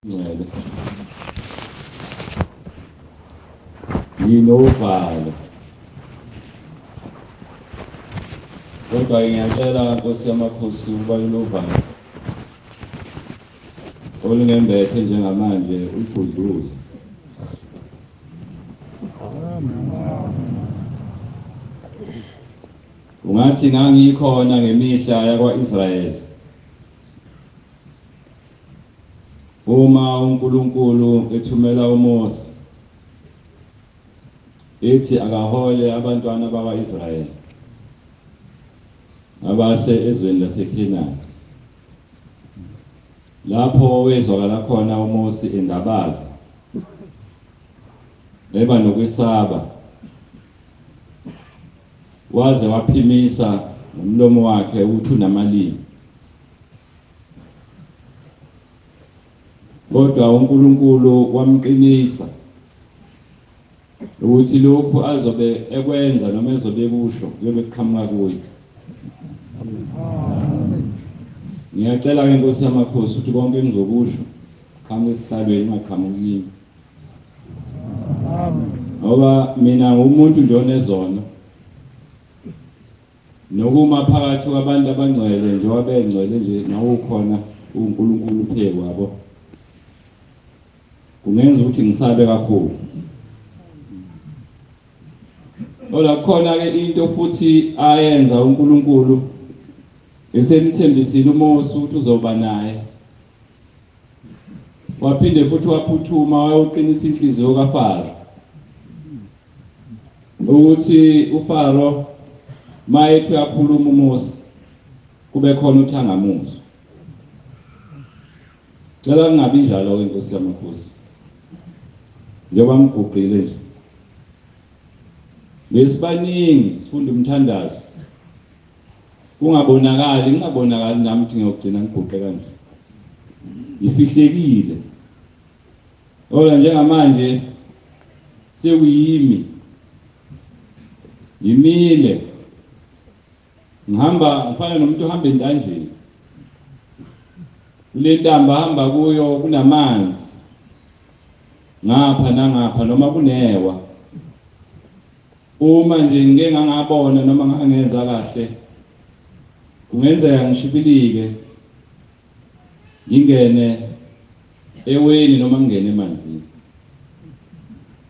ngcwele yinovalo kodwa ngiyacela Nkosi yamakhosi ukuba ilovalo olungembethe njengamanje uGudluze ungathi ngangikhona ngemihla yakwa-Israyeli uma uNkulunkulu ethumela uMose ethi akahole abantwana bakwa-Israyeli abase ezweni laseKhenani lapho wezwakala khona uMose engabazi eba nokwesaba waze waphimisa umlomo wakhe ukuthi unamalimi kodwa uNkulunkulu wamqinisa ukuthi lokhu azobe ekwenza noma ezobe kusho kuyobe kuqhamuka kuye. Ngiyacela ke Nkosi yamakhosi ukuthi konke engizokusho qhamuka esihlalweni ungaqhamuki kimi. Ngoba mina ngumuntu nje onezono nokuma phakathi kwabantu abangcwele nje wabengcwele nje nawukhona uNkulunkulu uphe kwabo kungenza ukuthi ngisabe kakhulu. Ola khona ke into futhi ayenza uNkulunkulu esemthembisile uMose ukuthi uzoba naye waphinde futhi waphuthuma wayoqinisa inhliziyo kaFaro ukuthi uFaro mayethi uyakhuluma uMose kube khona uthangamuzo. Cela kungabi njalo Nkosi yamakhosi njengoba ngiguqile nje besibaningi sifunda umthandazo ngingabonakali nami ukuthi ngiyogcina ngiguqe kanje ifihlekile ola njengamanje sekuyimi yimile ngifana nomuntu ohamba entanjeni kule ntamba hamba kuyo kunamanzi ngapha nangapha noma kunewa uma nje ngeke ngangabona noma ngangenza kahle kungenzeka ngishibilike ngingene eweni noma ngingene emanzini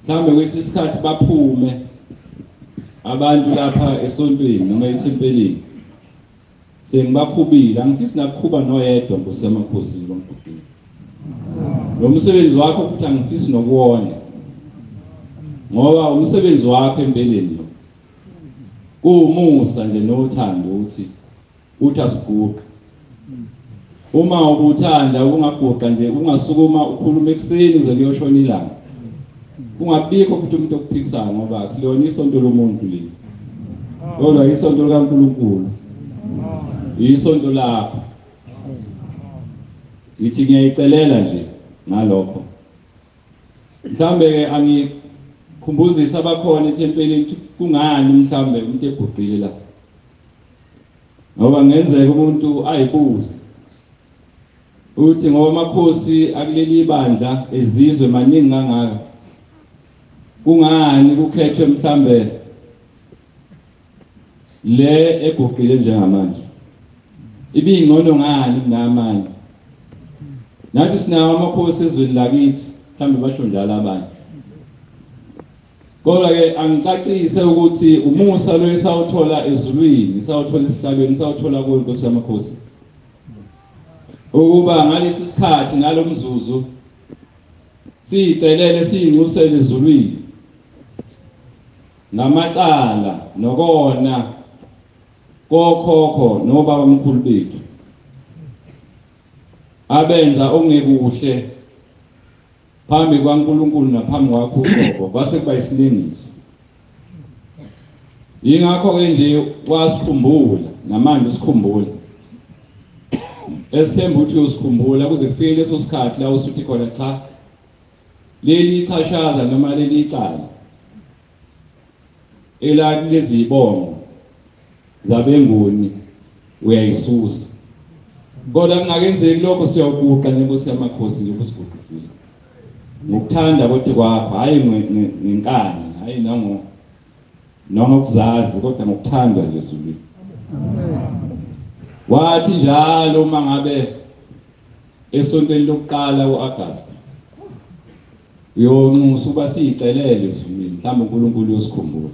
mhlambe kwesisikhathi baphume abantu lapha esontweni noma ethempelini sengibakhubile angifisi nakukhuba noyedwa Nkosi yamakhosi ngomgqugqile lo msebenzi wakho futhi angifisi nokuwona ngoba umsebenzi wakho empeleni lo kuumusa nje nothando uthi asiguqe uma ubuthanda ungaguqa nje ungasukuma ukhuluma ekseni uze kuyoshona ilanga kungabikho futhi umuntu okuphikisana ngoba silona isonto lomuntu leli kodwa isonto likaNkulunkulu isonto lakho ngithi ngiyayicelela nje ngalokho mhlambe ke angikhumbuzisa abakhona ethempelini ukuthi kungani mhlambe umuntu eguqile la ngoba ngenzeka umuntu ayibuze uthi ngoba amakhosi akuleli bandla ezizwe maningi kangaka kungani kukhethwe mhlambe le eguqile njengamanje ibingcono ngani kunamanye nathi sinawo amakhosi ezweni lakithi mhlambe basho njalo abanye kodwa ke angicacise ukuthi umusa lo esawuthola ezulwini sawuthola esihlalweni sawuthola kuyo Nkosi yamakhosi ukuba ngalesi sikhathi nalomzuzu siyicelele siyinxusele ezulwini namacala nokona kokhokho nobaba omkhulu bethu abenza ongekuhle phambi kwaNkulunkulu naphambi kwakho uqobo kwase kuba isilinganiso yingakho ke nje wasikhumbula namanje usikhumbula esithemba ukuthi uyosikhumbula kuze kufike leso sikhathi la usuthi khona cha leli ichashaza noma leli icala lezi ibongo zabenguni uyayisusa kodwa kungakenzeki lokho siyawubuqa njengosi yamakhosi nje kusiguqisile ngokuthanda kodwa kwakho hayi ngenkani hayi nangokuzazi kodwa ngokuthanda nje Zulu wathi njalo uma ngabe esontweni lokuqala uAugust yonxusa uba siyicelele Zulu mhlawumbe uNkulunkulu uyosikhumbula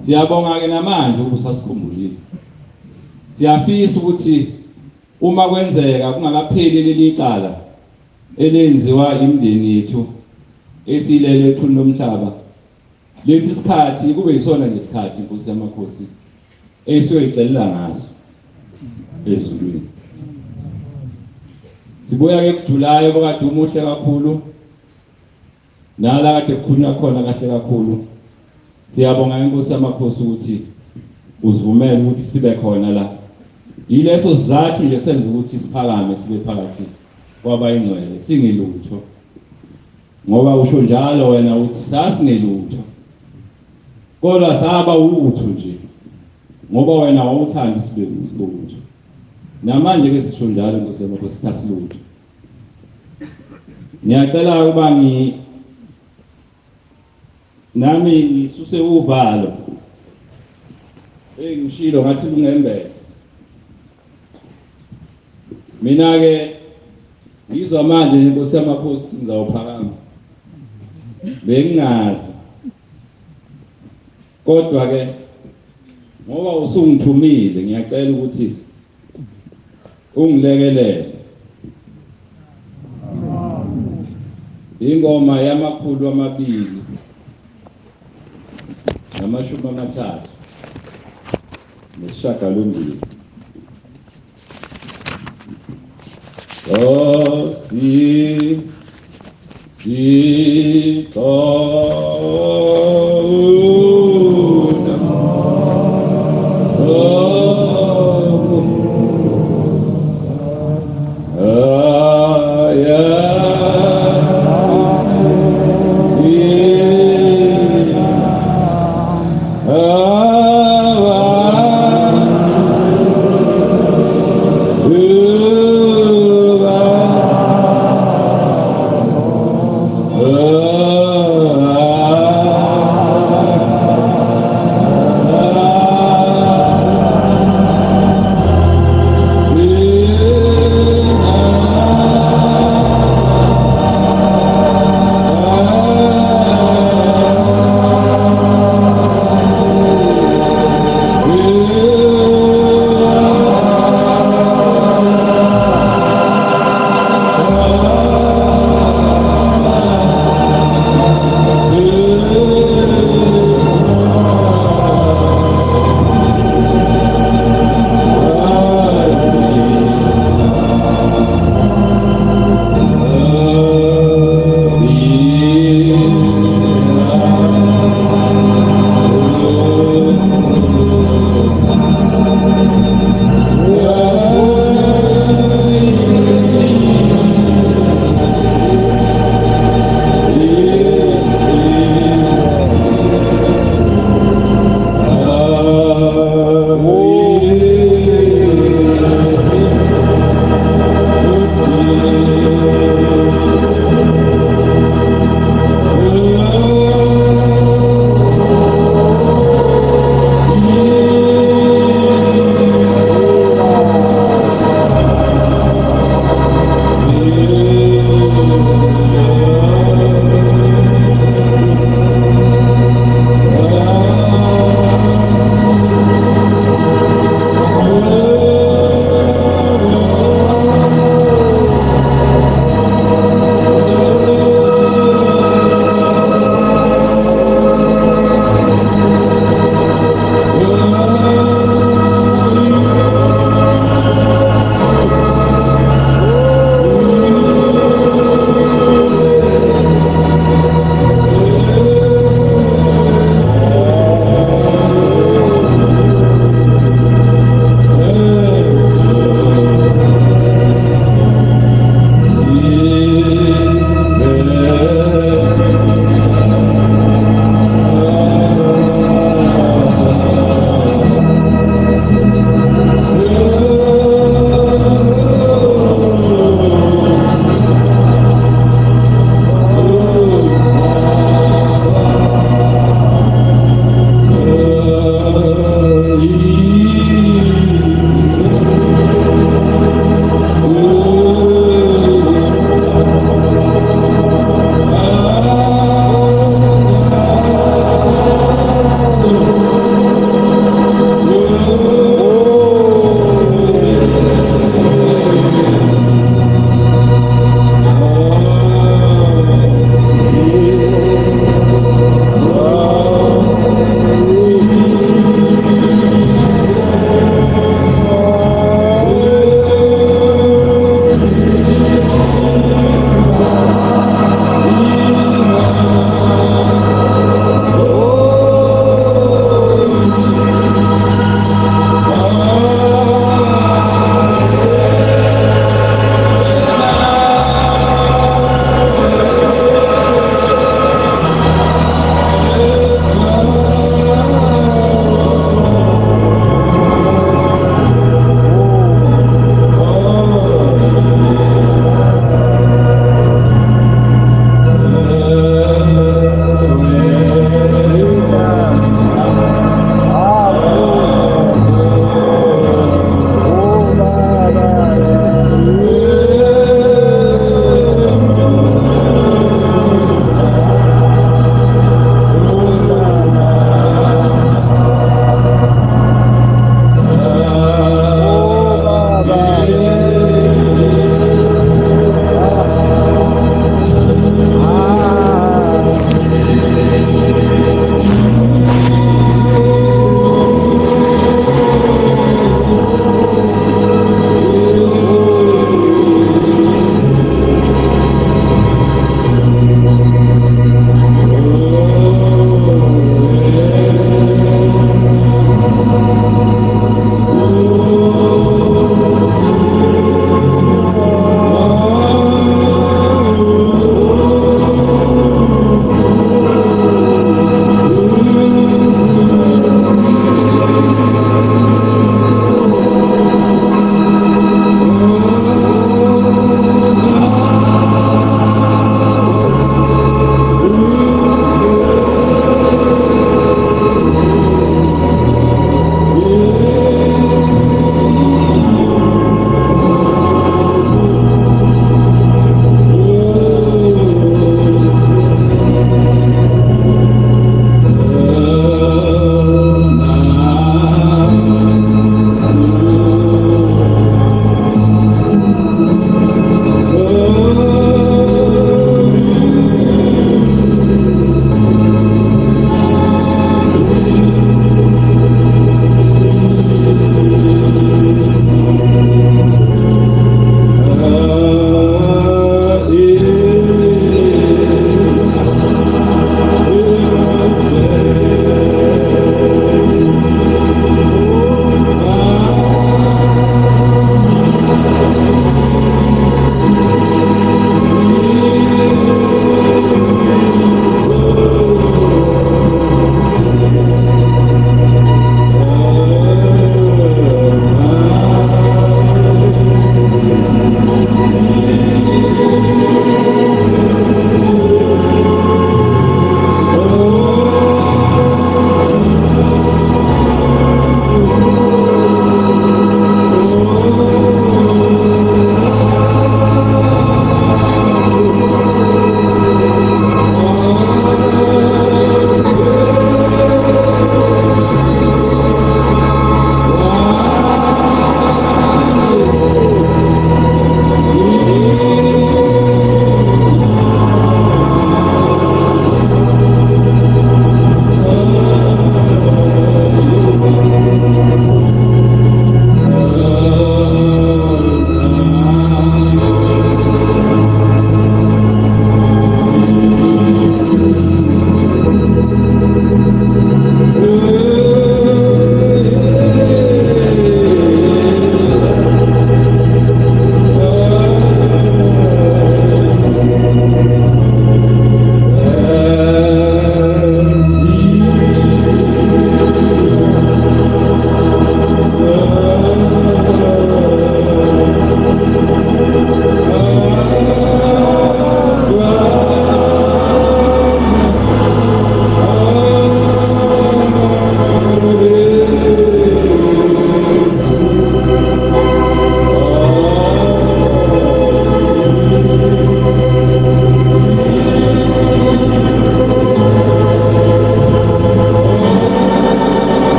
siyabonga ke namanje ukusasikhumbulile siyafisa ukuthi uma kwenzeka kungakapheli leli cala elenziwa imindeni yethu esilele eqhuni lomhlaba lesi sikhathi kube yisona ngesikhathi inkosi yamakhosi esiyoyicelela ngaso ezulwini sibuya ke kuJulayi okade umuhle kakhulu nala kade kukhulunywa khona kahle kakhulu siyabonga inkosi yamakhosi ukuthi uzivumele ukuthi sibe khona la yileso sizathu nje senza ukuthi siphakame sibe phakathi kwabayingcwele singelutho ngoba usho njalo wena uthi sasingelutho kodwa saba utho nje ngoba wena wawuthanda sibe utho namanje ke sisho njalo inkosi yamakhosi sithasilutho ngiyacela ukuba nami ngisuse uvalo ngishilo ngathi lungembethe mina ke ngizwa manje inkosi yamakhosi ngizawuphakama bengazi kodwa ke ngoba usungithumile ngiyacela ukuthi ungilekelele ingoma yamakhulu amabili namashumi amathathu nesishagalombili Osi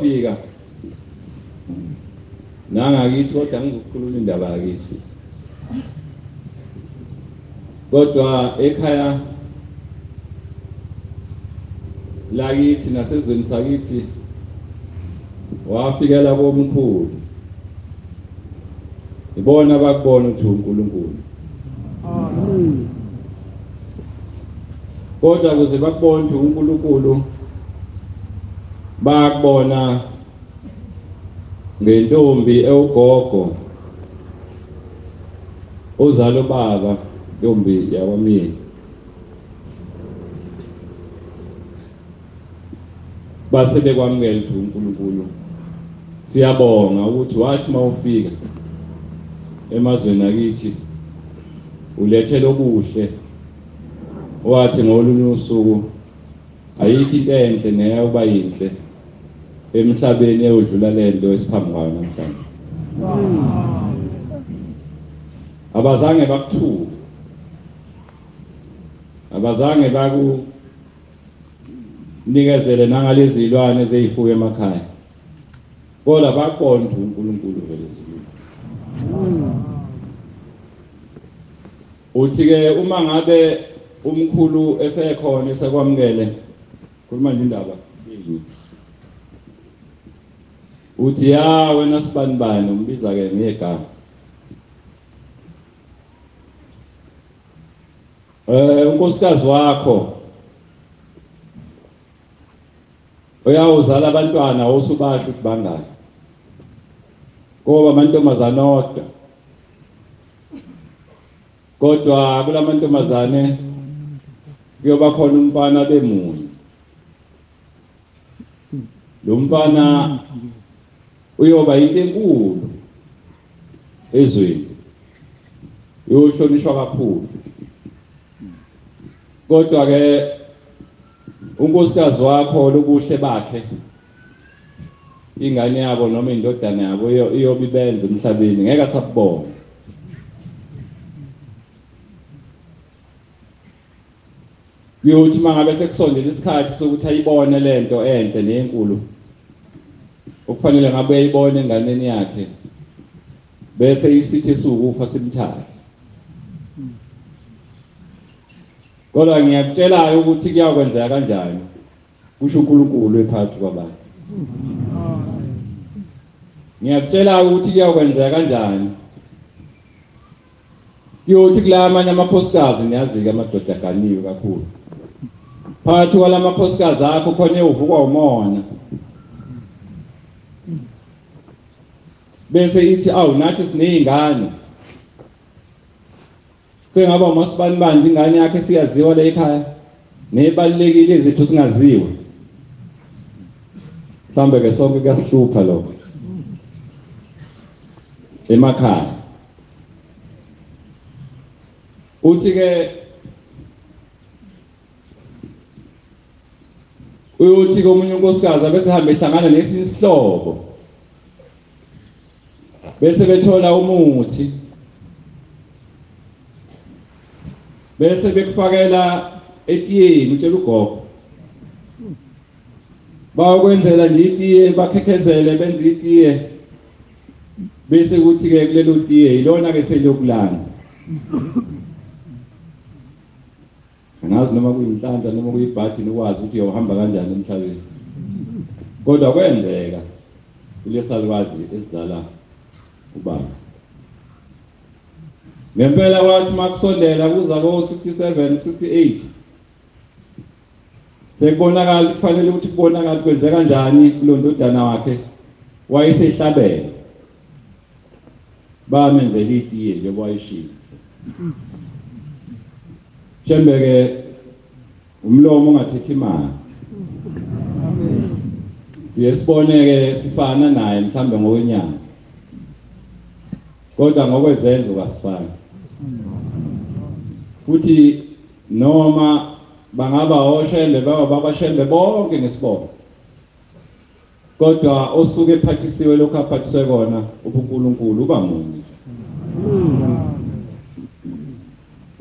wayofika nangakithi kodwa ngizokhuluma indaba yakithi kodwa ekhaya lakithi nasezweni sakithi wafikela komkhulu ibona bakubona ukuthi uNkulunkulu kodwa kuze bakubone ukuthi uNkulunkulu bakubona ngentombi ewugogo ozalo baba ntombi yakwamini base bekwamukela ukuthi uNkulunkulu siyabonga ukuthi wathi mawufika emazweni akithi ulethele okuhle wathi ngolunye usuku ayikho into enhle neyoba yinhle emhlabeni eyodlula lento esiphambi kwayo namhlanje abazange bakuthuka abazange bakunikezele nangalezi zilwane eziyifuyo emakhaya kodwa baqonda uNkulunkulu vele zilwane uthi-ke uma ngabe umkhulu esekhona esekwamukele khuluma nje indaba uthi ya wena sibanibani umbiza-ke ngegama unkosikazi wakho uyawuzala abantwana osubasho ukuthi bangaki ngoba amantombazane odwa kodwa kula mantombazane kuyoba khona umfana bemunye lo mfana uyoba into enkulu ezweni uyohlonishwa kakhulu kodwa ke unkosikazi wakho lobuhle bakhe ingane yabo noma indodana yabo iyobibenza emhlabeni ngeke asabona uyothi mangabe sekusondela isikhathi sokuthi ayibone lento enhle nenkulu okufanele ngabe uyayibona enganeni yakhe bese isithi esukufa simthathe kodwa ngiyakutshela ukuthi kuyakwenzeka kanjani kusho uNkulunkulu ephakathi kwabantu ngiyakutshela ukuthi kuyakwenzeka kanjani kuyothi kulamanye amakhosikazi niyazi-ke amadoda aganiwe kakhulu phakathi kwalamakhosikazi akho khona uvukwa umona bese ithi awu nathi sineyingane sengaba umasibani ingane yakhe siyaziwa la ekhaya nebalekile izethu singaziwe mhlambe ke sonke kuyasihlupha lokho emakhaya uthi ke uyothi komunye unkosikazi bese hamba ehlangana nesinye isihlobo bese bethola umuthi bese bekufakela etiyeni utshela ugogo bayokwenzela nje itiye bakhekezele benze itiye bese kuthi ke kulelo tiye ilona ke seliyokulanda angazi noma kuyinhlanhla noma kuyibhadi nokwazi ukuthi uyohamba kanjani emhlabeni kodwa kwenzeka kulesalwazi esizala ubaba ngempela wathi makusondela kuza ko 67 68 sekubonakala kufanele ukuthi kubonakala kwenzeka kanjani kulondodana wakhe wayesehlabela bamenzela itiye nje wayishila Shembeke umlomo ungathethi imali siyesiboneke sifana naye mhlambe ngokwenyanga kodwa ngokwezenzo kasifani futhi noma bangaba oshembe babashembe bonke ngesibongo kodwa osuke ephathisiwe lokho aphathiswe kona uNkulunkulu uba munye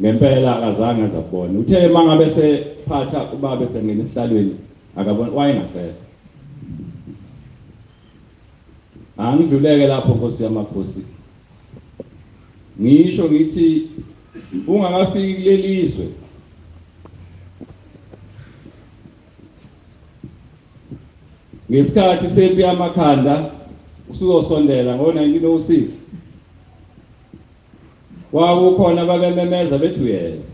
ngempela akazange azabona uthe mangabe sephatha ubaba esengena esihlalweni akabona wayengasekho angidluleke lapho Nkosi yamakhosi. Ngisho ngithi ungakafiki kulelizwe ngesikhathi sempi yamakhanda usuzosondela ngo-1906 kwakukhona babememeza bethu yes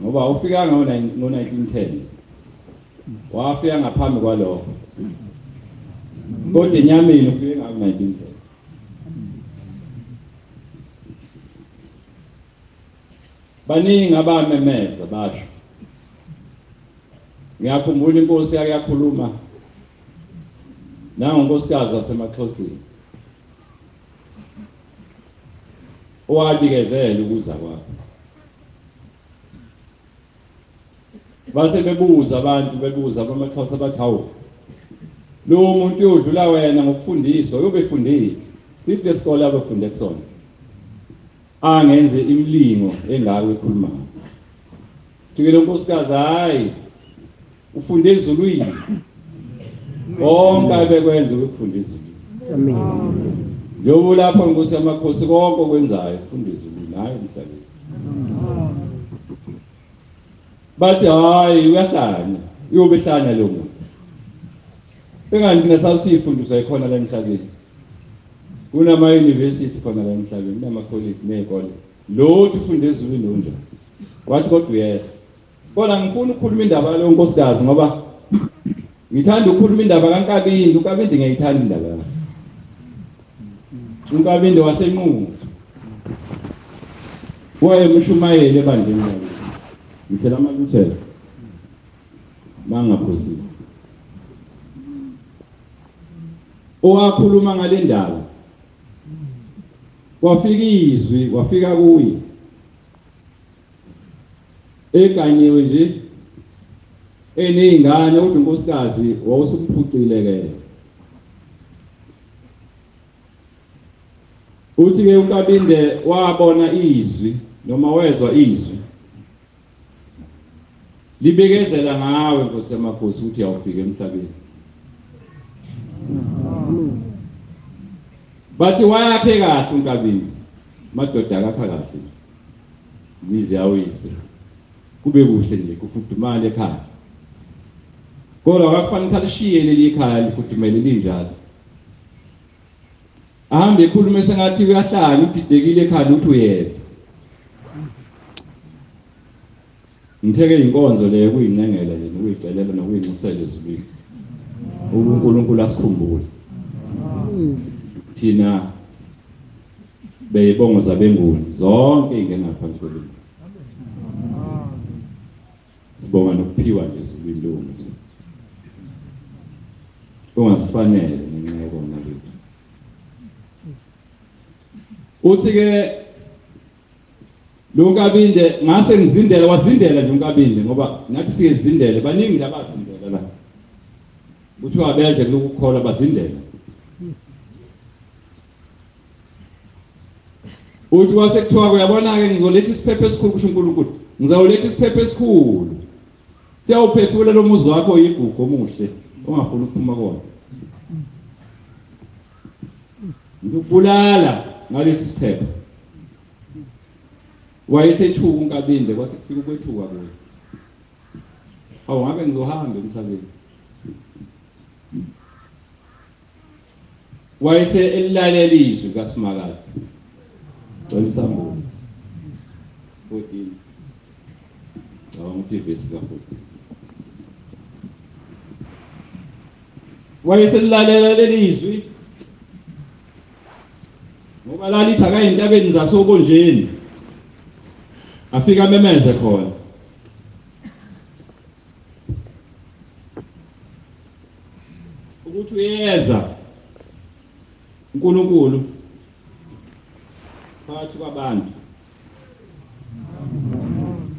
ngoba ufikanga ngo-1910 wafika ngaphambi kwalokho kodwa enyameni ufike ngo-1910. Baningi abamemeza basho. Ngiyakhumbula inkosi yake yakhuluma nangonkosikazi wasemaXhoseni owabikezela ukuza kwakhe. Base bebuza abantu bebuza abamaXhosa bathi hawu lo muntu uyodlula wena ngokufundiswa uyobefundile siphi lesikole abafunde kusona angenze imlingo engaka ekhulumayo. Thike lo nkosikazi hayi ufunde ezulwini onke abekwenza ukufunda ezulwini. Amen. Njengoba lapho Nkosi yamakhosi konke okwenzayo ufunda ezulwini hayi emhlabeni. Bathi hayi uyahlanya uyobehlanya lo muntu. Engathi nasathi ifundiswa ikhona la emhlabeni. Kunama university khona la emhlabeni, kunama college nezikole. Lo ufunde ezulwini onjani? Wathi kodwa yes. Kodwa ngifuna ukukhuluma indaba lo nkosikazi ngoba ngithanda ukukhuluma indaba kaNkabinde. uNkabinde ngiyayithanda indaba yakhe. uNkabinde wasenquthu wayemshumayeli ebandleni lakhe. Ngithela amaluthela mangaphosisi owakhuluma ngale ndaba wafika izwi wafika kuye eganyiwe nje eneyingane ukuthi unkosikazi wawusuphucile ke. Uthi ke uNkabinde wabona izwi noma wezwa izwi libekezela ngawe Nkosi yamakhosi ukuthi awufike emhlabeni. Bathi wayakhe kahle uNkabinde madoda akapha kahle mizi yawise kube kuhle nje kufudumala ekhaya. Kodwa akafanele alishiye leli ekhaya lifudumele linjalo. Ahambe ekhulume sengathi uyahlanya udidekile ekhaya uthi uyeza. Ngitheke inkonzo leyo kuyincengela nje nokuyicelela nokuyinxusela ezulwini. uNkulunkulu asikhumbule. Thina beyibongo zabenguni zonke ingena ngaphansi kwelimi. Sibonga nokuphiwa nje ezulwini lomusa. Ongasifanele ngenxa kona lethu. Uthi ke lo uNkabinde ngase ngizindela wazindela nje uNkabinde ngoba nathi siyezindele baningi nje abazindela la. Uthi wabeze lokukholwa bazindela. Uthi wasekuthiwa uyabona ke ngizoletha isiphepho esikhulu kusho uNkulunkulu. Ngizawuletha isiphepho esikhulu. Siyawuphephula lo muzi wakho yigugu omuhle ongafuni ukuphuma kona. Ngikubulala ngalesi siphepho. Wayesethuka uNkabinde kwasekufika ukwethuka kuye. Awu ngabe ngizohamba emhlabeni. Wayese elilalela izwi kaSimakade. Walisambulo. 14. Ngithi verse ka 14. Wayese elilalela leli izwi. Ngoba lalithi akayintabeni zasokonjeni. Afika memeze khona. Ukuthi uyeza uNkulunkulu phakathi kwabantu.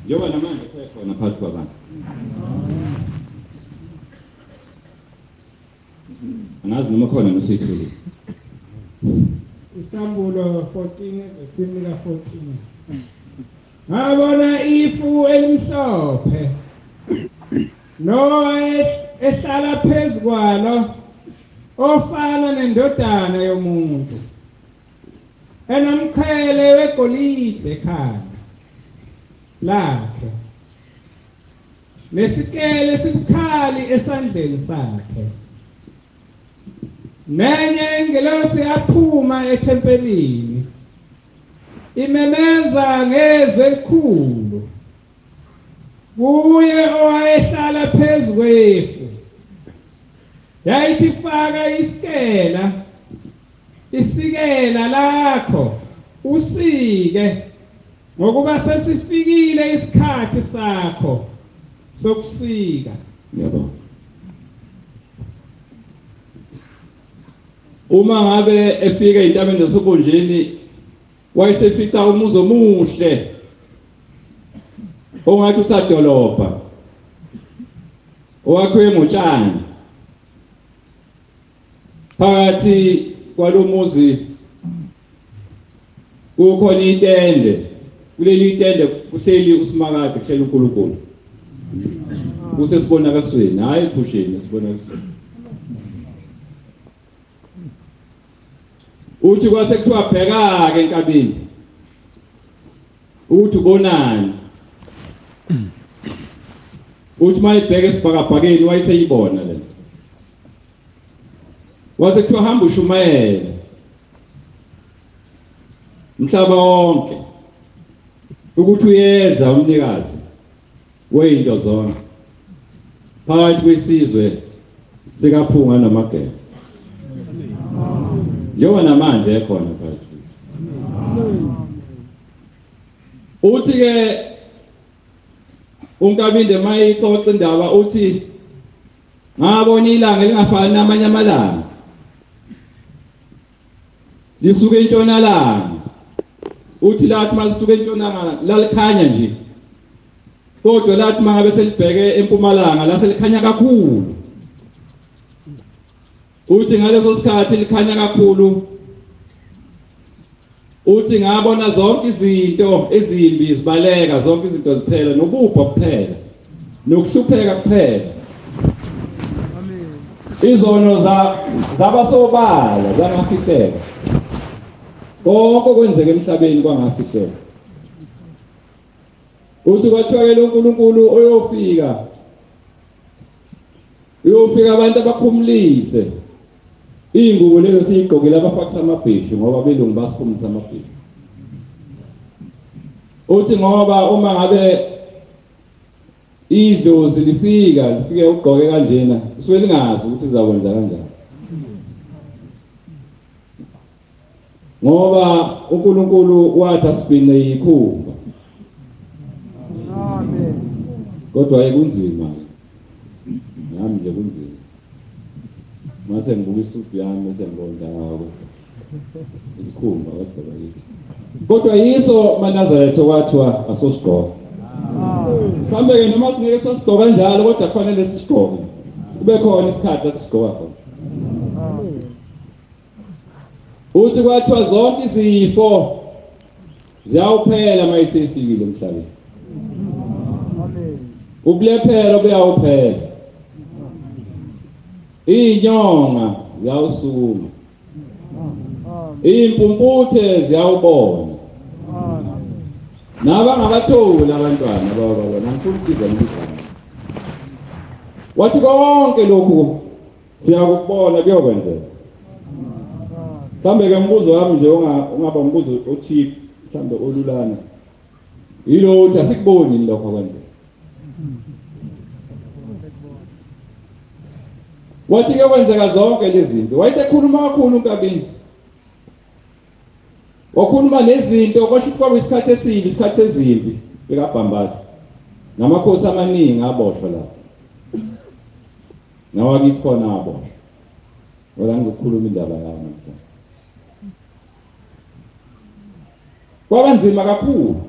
Njengoba namanje sekhona phakathi kwabantu. Angazi noma khona nosithule. Isambulo 14 verse 14. Ngabona ifu elimhlophe no ehlala phezukwalo ofana nendodana yomuntu enomchele wegolide ekhanda lakhe nesikele sibukhali esandleni sakhe. Nenye ingelosi yaphuma ethempelini imemeza ngezwi elikhulu kuye owayehlala phezu kwefu, yayithi faka isikela lakho usike, ngokuba sesifikile isikhathi sakho sokusika. Yebo. Uma ngabe efika entabeni zasobunjini wayesefica umuzi omuhle ongathi usadolobha owakhiwe ngotshani. Phakathi kwalomuzi kukhona itende, kuleli tende kuhleli uSimakade, kuhleli uNkulunkulu. Kusesibonakalisweni, hayi ephusheni, esibonakalisweni. Uthi kwase kuthiwa bheka ke enkabeni uthi ubonani. Uthi mayibheke esibhakabhakeni wayeseyibona le. Wase kuthiwa hamba ushumayela umhlaba wonke ukuthi uyeza umnikazi weinto zonke phakathi kwesizwe sikaphunga noMageba. Njengoba namanje ekhona phakathi. Uthi ke uNkabinde mayixoxa indaba uthi ngabona ilanga lingafani namanye amalanga. Lisuke entshonalanga. Uthi lathi malisuke entshonalanga lalikhanya nje. Kodwa lathi mangabe selibheke empumalanga la selikhanya kakhulu. Uthi ngaleso sikhathi likhanya kakhulu. Uthi ngabona zonke izinto ezimbi zibaleka, zonke izinto ziphela, nobubha kuphela, nokuhlupheka kuphela. Amen. Izono zabasobala zangafihleka. Konke okwenzeka emhlabeni kwangafihleka. Uthi kwathwakela uNkulunkulu uyofika abantu abakhumulise ingubo lezo siyigqokile abafakisa amabheshu ngoba belungu basikhumulisa amabheshu. Uthi ngoba uma ngabe idlozi lifike ugqoke kanjena suke lingazi ukuthi izakwenza kanjani. Ngoba uNkulunkulu wathi asibhince ikhumba. Amen. Kodwa ayikunzima. Nami nje kunzima. Mase ngibuka isudu yami bese ngibona hawo. Isikhumba kodwa bayithi. Kodwa yiso maNazaretha okwathiwa asosigqoka. Mhlambe ke noma singeke sasigqoka kanjalo kodwa kufanele sisigqoke. Kube khona isikhathi asigqoka khona. Uthi kwathiwa zonke izifo ziyawuphela mayisefikile emhlabeni. Amen. Ubulephero buyawuphela. Inyonga ziyawusuma. Impumputhe ziyawubona. Nabangabatholi abantwana babona ngifuna ukubiza ngizana. Wathi konke lokhu siyakubona kuyokwenzeka. Mhlambe ke umbuzo wami nje ungaba umbuzo othip mhlambe olulana. Yilo uthi asikuboni lokho kwenzeka. Wathi ke kwenzeka zonke lezi zinto. Wayesekhuluma kakhulu uNkabinde. Wakhuluma nezinto kwasho kwaba isikhathi esibi, isikhathi sezimpi bekaBhambatha. Namakhosi amaningi aboshwa lapha. Nawakithi khona aboshwa. Ngoba ngizokhuluma indaba yami. Kwaba nzima kakhulu.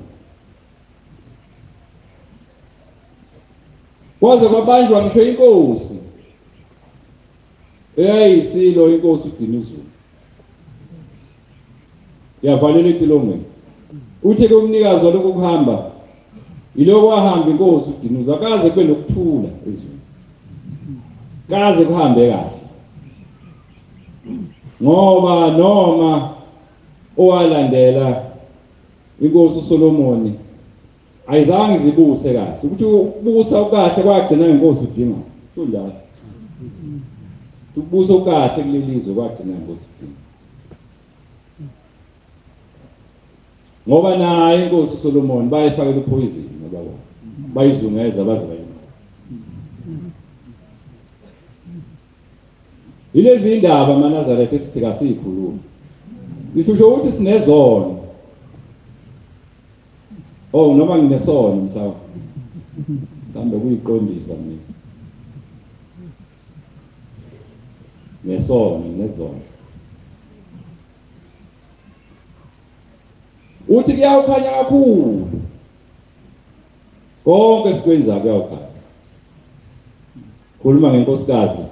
Kwaze kwabanjwa ngisho inkosi. Silo inkosi uDinuzulu. Yavalela etilongweni. Uthe ke umnikazi waloko kuhamba. Yiloko wahamba inkosi uDinuzulu akaze kube lokuthula ezweni. Kaze kuhambe kahle. ngoba noma owalandela inkosi uSolomoni ayizange zibuse kahle ukuthi ukubusa okahle kwagcina inkosi udinga kunjalo ukubusa okahle kulelizwe kwagcina inkosi udinga ngoba naye inkosi uSolomoni bayifakela uphoyizini ngoba bayizungeza baze bayinqobe ilezi indaba amaNazaretha esithi kasikhuluma sithu ukuthi sinezono noma nginesono mhlawumbe kambe kuyiqondisa mina nezono uthi kuyawukhanya kakhulu konke sikwenza kuyawukhanya khuluma ngenkosikazi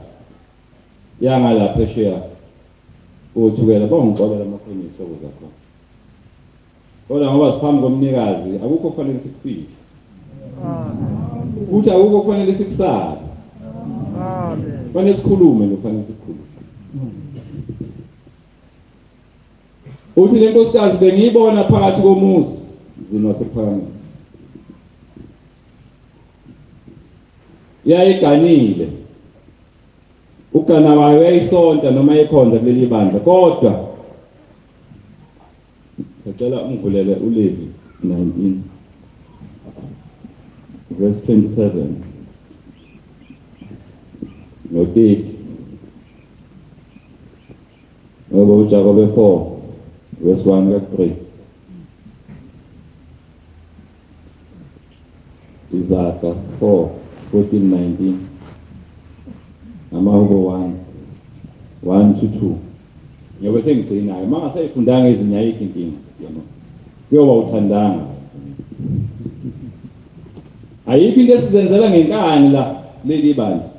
yangala phesheya uthukela bangixolela amakhona ihloko zakho kodwa ngoba siphambi komnikazi akukho kufanele sikufihle futhi akukho kufanele sikusabe kufanele sikhulume kufanele sikhulume uthi le nkosikazi bengiyibona phakathi komuzi mzini wasephakameni yayiganile ukugana kwayo yayisonta noma ekhonza kuleli bandla kodwa sicela ungivulele uLevi 19 verse 27 no 30 ngoba uJakobe 4 verse 1 to 3 Isaka 4 14 19 Amahubo 1 to 2 Nyobe sengigcinayo mangasayifundanga ezinye ayikho inkinga siyabona kuyoba uthandanga ayikho into esizenzela ngenkani la leli bandla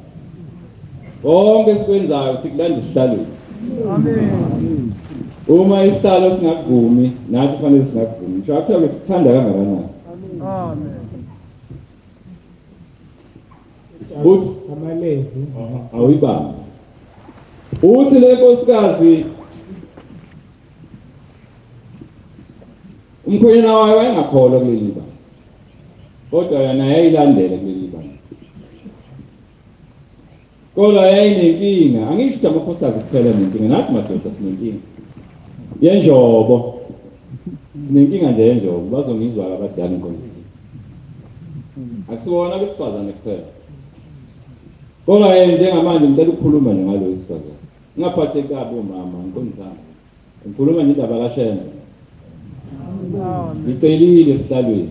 konke sikwenzayo sikulanda isihlalweni amen uma isihlalo singakuvumi nathi kufanele singakuvumi ngisho akuthiwa sikuthanda kangakanani amen uthi amaLevi awuyibamba uthi le nkosikazi umkhwenyana wayo wayengakholwa kuleli bandla kodwa yena yayilandela kuleli bandla kodwa yayinenkinga angisho ukuthi amakhosikazi kuphela nenkinga nathi madoda sinenkinga yenjobo sinenkinga nje yenjobo bazongizwa abadala inkonzo akusibona besifazane kuphela kodwa njengamanje ngicela ukukhuluma ngalo isifazane ngaphathe kabi umama ngiqondisana ngikhuluma indaba kaShembe ngicelile esihlalweni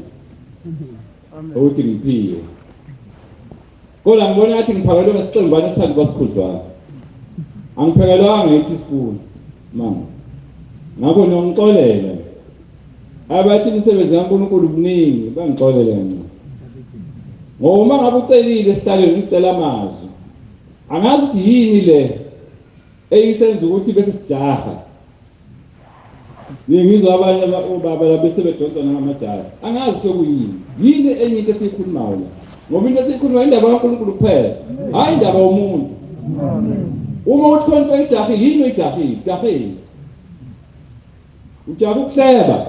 ukuthi ngiphiwe kodwa ngibona ngathi ngiphakelwe ngesiqembane esithathu basikhudlwana angiphekelwanga ngithi sifuna mama ngakho nongixolela abathi imisebenzi kaNkulunkulu buningi bangixolele kancane ngoba uma ngabe ucelile esihlalweni ngicela amazwi angazi ukuthi yini le eyisenza ukuthi bese sijaha ngizwa abanye obaba labese bedonswa ngamajazi angazi sokuyini yini enye into esikhulumayo la ngoba into esikhuluma indaba kaNkulunkulu kuphela hayi indaba yomuntu uma uthi khona ijahile yini ijahile ujabu ukuhleba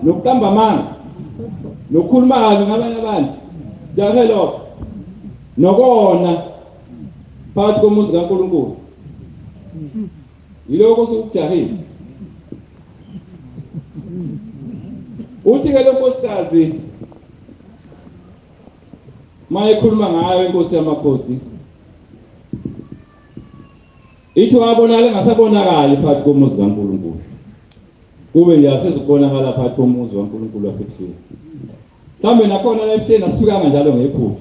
nokuqamba amanga nokukhuluma kabi ngabanye abantu jahe lokho nokona phakathi komuzi kaNkulunkulu yiloko sokujahile uthi ke lo nkosikazi mayekhuluma ngayo inkosi yamakhosi ithi wabonakala ngasabonakali phakathi komuzi kaNkulunkulu kube nje asezibonakala phakathi komuzi kaNkulunkulu wasebuhleni mhlambe nakhona la ebuhleni asifikanga njalo ngephupho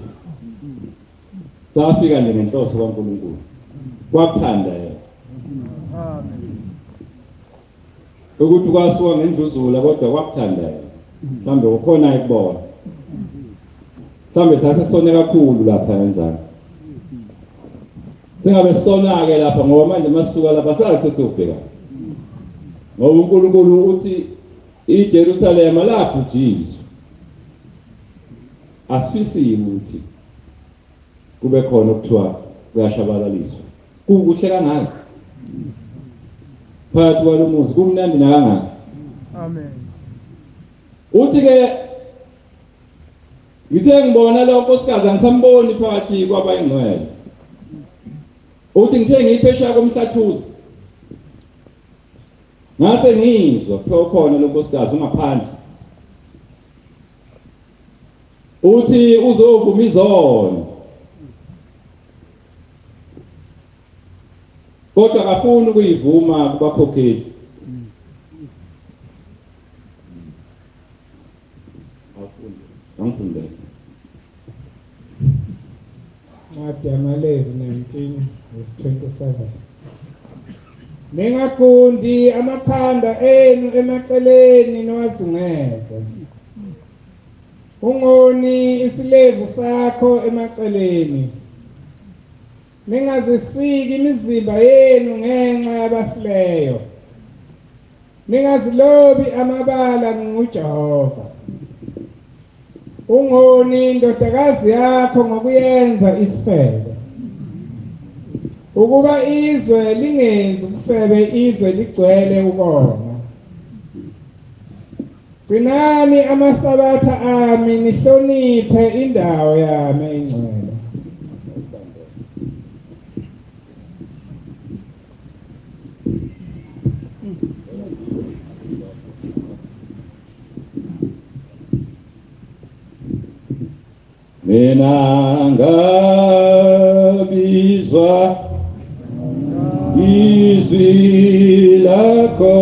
safika nje ngenhloso kaNkulunkulu kwakuthanda yena amen ukuthi kwasuka ngendluzula kodwa kwakuthanda yena mhlambe ukhona ayikubona mhlambe sasesone kakhulu lapha eNzansi singabe sisona-ke lapha ngoba manje masisuka lapha sasesiyobheka ngoba uNkulunkulu uthi iJerusalema labhujiswa asifisiwe ukuthi kube khona okuthiwa kuyashabalaliswa kukuhle kangaka phakathi kwalomuzi kumnandi nakangaka. Amen. Uthi ke ngithe ngibona lo nkosikazi angisamboni phakathi kwabayingcwele. Uthi ngithe ngiyiphesha komhlathuzi ngase ngizwa khona lo nkosikazi ungaphandle. Uthi uzovuma izono kodwa akafuni ukuyivuma kubakhokheli. Angifundele. Malevi 19:27. Ningagundi amakhanda enu emaceleni nowazungeze. Ungoni isilevu sakho emaceleni. Ningazisiki imizimba yenu ngenxa yabafileyo. Ningazilobi amabala nguJehova. Ungoni indodakazi yakho ngokuyenza isifebe. Ukuba izwe lingenzi ubufebe izwe ligcwele ukona. Gcinani amasabatha ami nihloniphe indawo yami engcwele. Mina ngabizwa izwi lakho.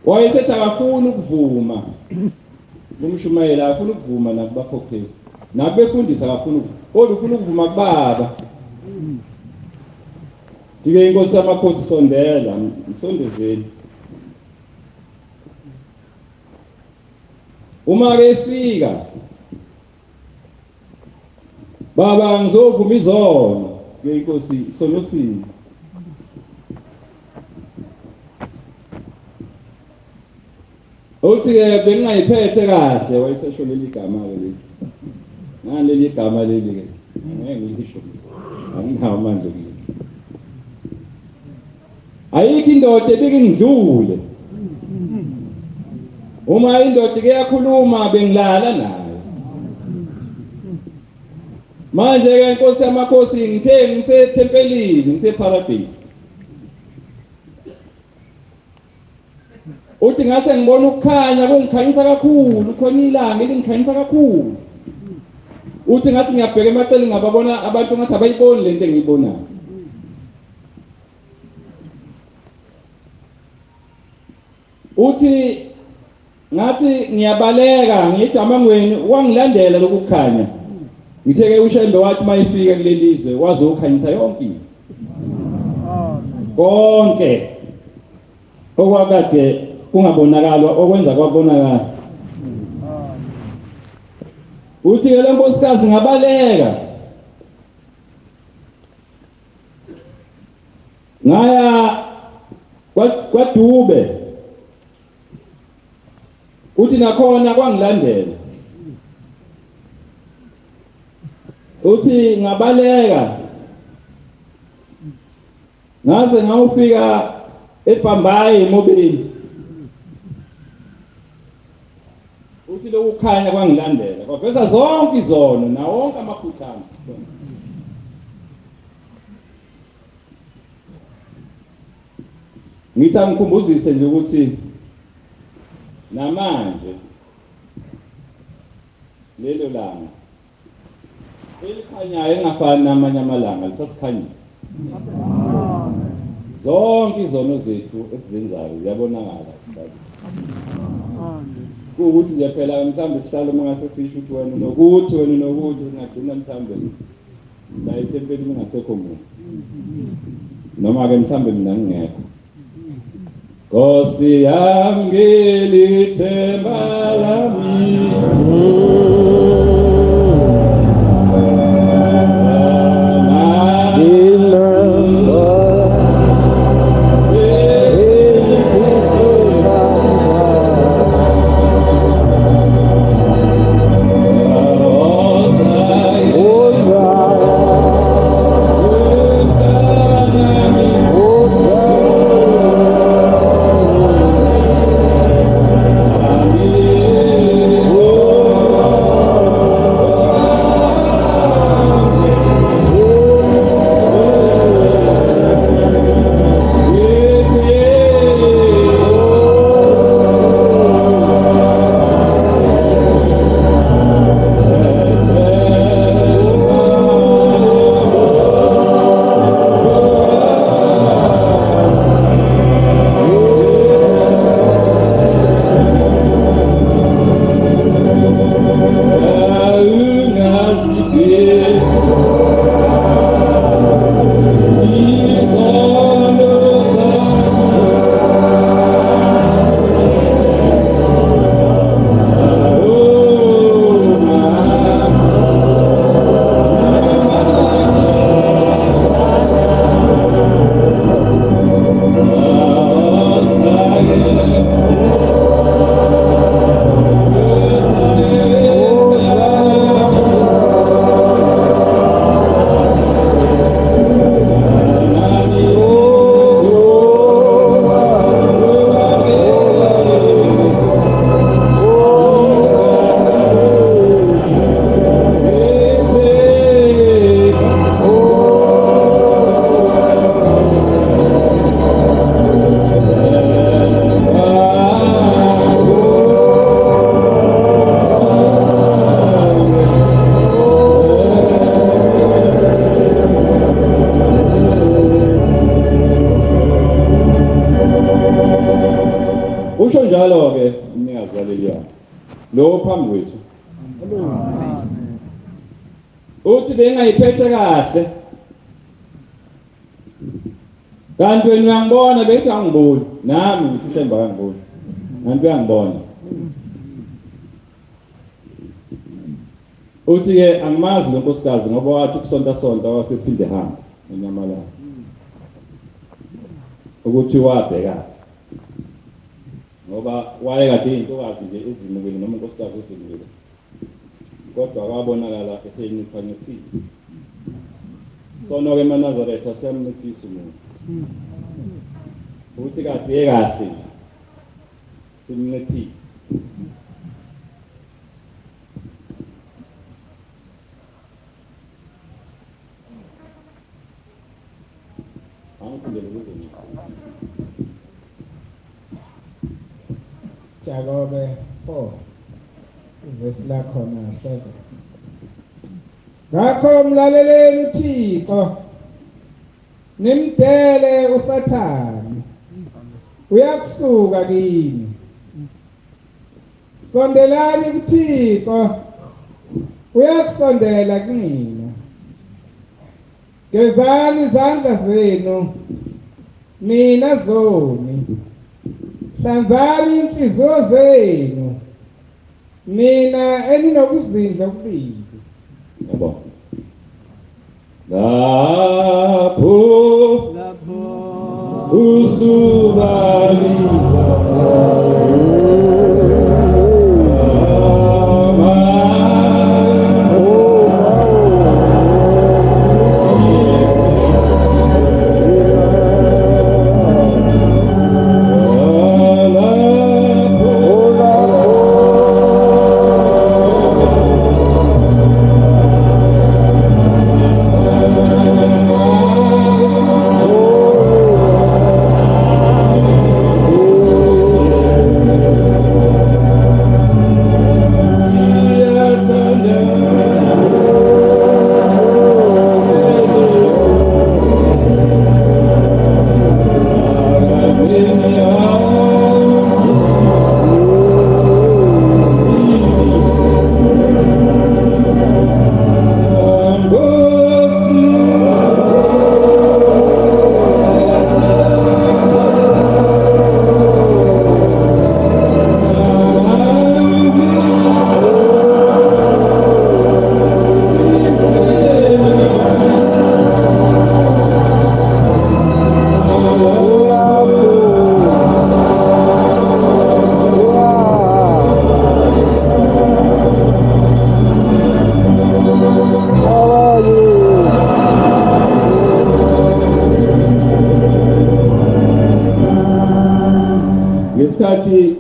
wayesethi akafuni ukuvuma umshumayela akafuni ukuvuma nakubakhokheli nabefundisa akafuni kodwa ufuna ukuvuma kubaba dike inkosi yamakhosi sondela msondezeni uma ke efika baba ngizovuma izono ke inkosi sonosini uthi ke bengayiphethe kahle wayesesho leli gama ke leli ngaleli gama leli ke ngeke ngilisho anginawo amandla kile ayikho indoda ebikingidlule uma indoda ke yakhuluma bengilala nayo manje ke inkosi yamakhosi ngithe ngisethempelini ngiseparadise uthi ngase ngibona ukukhanya kungikhanyisa kakhulu khona ilanga elingikhanyisa kakhulu uthi ngathi ngiyabheka emaceleni ngababona abantu ngathi abayiboni lento engiyibonayo uthi ngathi ngiyabaleka ngithi amangweni wangilandela lokukhanya ngitheke ushembe wathi mayifika kulelizwe wazokhanyisa yonke konke okwakade kungabonakalwa okwenza kwabonakala uthi ke lenkosikazi ngabaleka ngaya kwaDube uthi nakhona kwangilandela uthi ngabaleka ngaze ngawufika eBhambayi eMobeni uthi lokukhanya kwangilandela kwaveza zonke izono na wonke amaphutha ami ngithi angikhumbuzise nje ukuthi namanje lelo langa elikhanyayo engafani namanye amalanga lisasikhanyisa zonke izono zethu esizenzayo ziyabonakala ukuthi nje phela mhlambe sihlalo mangase sisho ukuthi wena nokuthi singagcina mhlambe la ethempelini ngasekho muntu noma ke mhlambe mina ngingekho Nkosi yami ngilithemba lami Usho njalo ke umnikazi waleliya lo phambi kwethu uthi bengayiphethe kahle kanti wena uyangibona bethi angiboni nami ngisho ushemba kangiboni kanti uyangibona uthi-ke angimazi lo nkosikazi ngoba wathi ukusonta wasephinde hamba eNyamalanga ukuthi wabheka ngoba wayekade iy'ntokazi nje ezimukile noma unkosikazi ezimukile kodwa kwabonakala eseyincipha-nciphile sona-ke eManazaretha siyamnciphisa umuntu ukuthi kade kahle simnciphise angiphindele kuze Jakobe 4 verse lakhona 7 ngakho mlaleleni uThixo nimdele uSathane uyakusuka kini sondelani kuThixo uyakusondela kini gezani izandla zenu mina zoni hlanzani inhliziyo zenu mina eninokuzindla okubili yabo lapho usubaliza ngesikhathi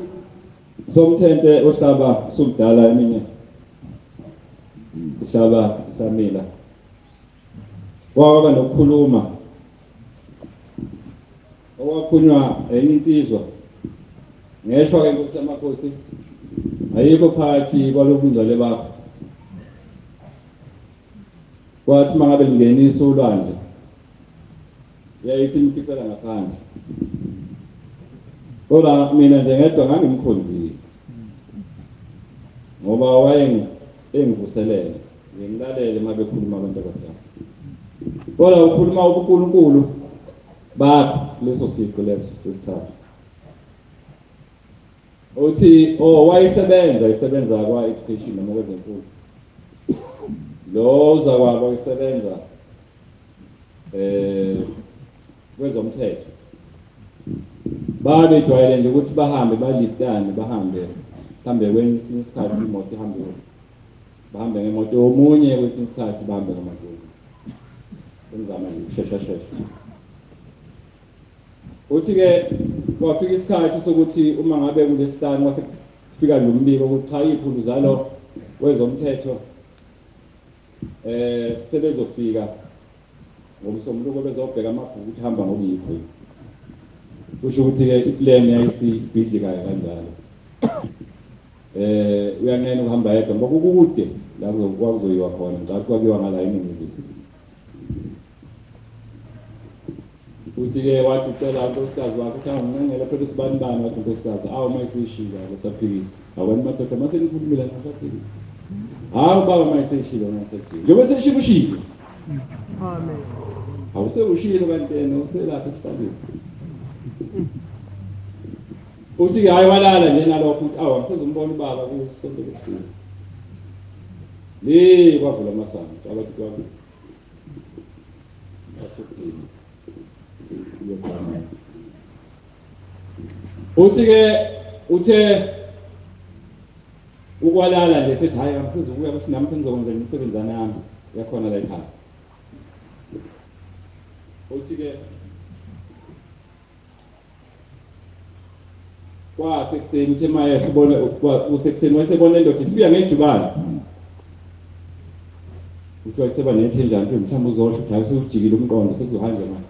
somthente ohlaba sumdala eminye uhlaba isamila kwaba nokukhuluma okwakhulunywa enye insizwa ngeshwa ke Nkosi yamakhosi ayikho phakathi kwalobunjalo bakho kwathi mangabe lingenisa ulwandle yayisimkhipela ngaphandle kodwa mina nje ngedwa ngangimkhonzile ngoba wayengivuselele ngilalele uma bekhuluma abantu abadala kodwa ukhuluma uNkulunkulu bakho leso siqu leso sesithathu uthi wayisebenza kwa education noma kwezemfundo lo zakwabo wayisebenza kwezomthetho babejwayele nje ukuthi bahambe baliftane bahambe mhlambe kwesinye isikhathi imoto bahambe ngemoto yomunye kwesinye isikhathi bahambe ngemoto enzama nje ukusheshashesha uthi-ke kwafika isikhathi sokuthi uma ngabe kulesihlanu wase kufika lo mbiko ukuthi cha iphulu zalo wezomthetho sebezofika ngomsombuluko bezobheka amabhuku ukuthi hamba ngokuyiphi kusho ukuthi-ke iplan yayisibhidlikayo kanjalo uyanqena ukuhamba yedwa ngoba kukude la kwakuzoyiwa khona ngicabanga kwakuyiwa ngala eNingizimu uthi-ke wathi ucela unkosikazi wakho ukuthi angimncengele phela usibanibani wathi unkosikazi uma isishilo asaphikiswa abantu madoda mase nikhulumile ngasaphikiswa baba uma isishilo ngasaphikiswa njengoba seshilo ushilo amen awusewushilo kanti yena uselapha esifaleni uthi-ke hayi walala nje nalokho ukuthi angisezumbona ubaba kusonto lesibili le kwavula amasango cabanga kwami afukini uthi-ke uthe ukwalala nje sethi hayi angisizi ukuya bathi nami sengizokwenza imisebenzi yami yakhona la ekhaya. Uthi-ke kwasekuseni uthe maye sibone usekuseni wayesebona indoda ifika ngejubane. Uthi wayeseba nenhle njani mhlawumbe uzosho ukuthi hayi usujikile umqondo sekuzohanja manje.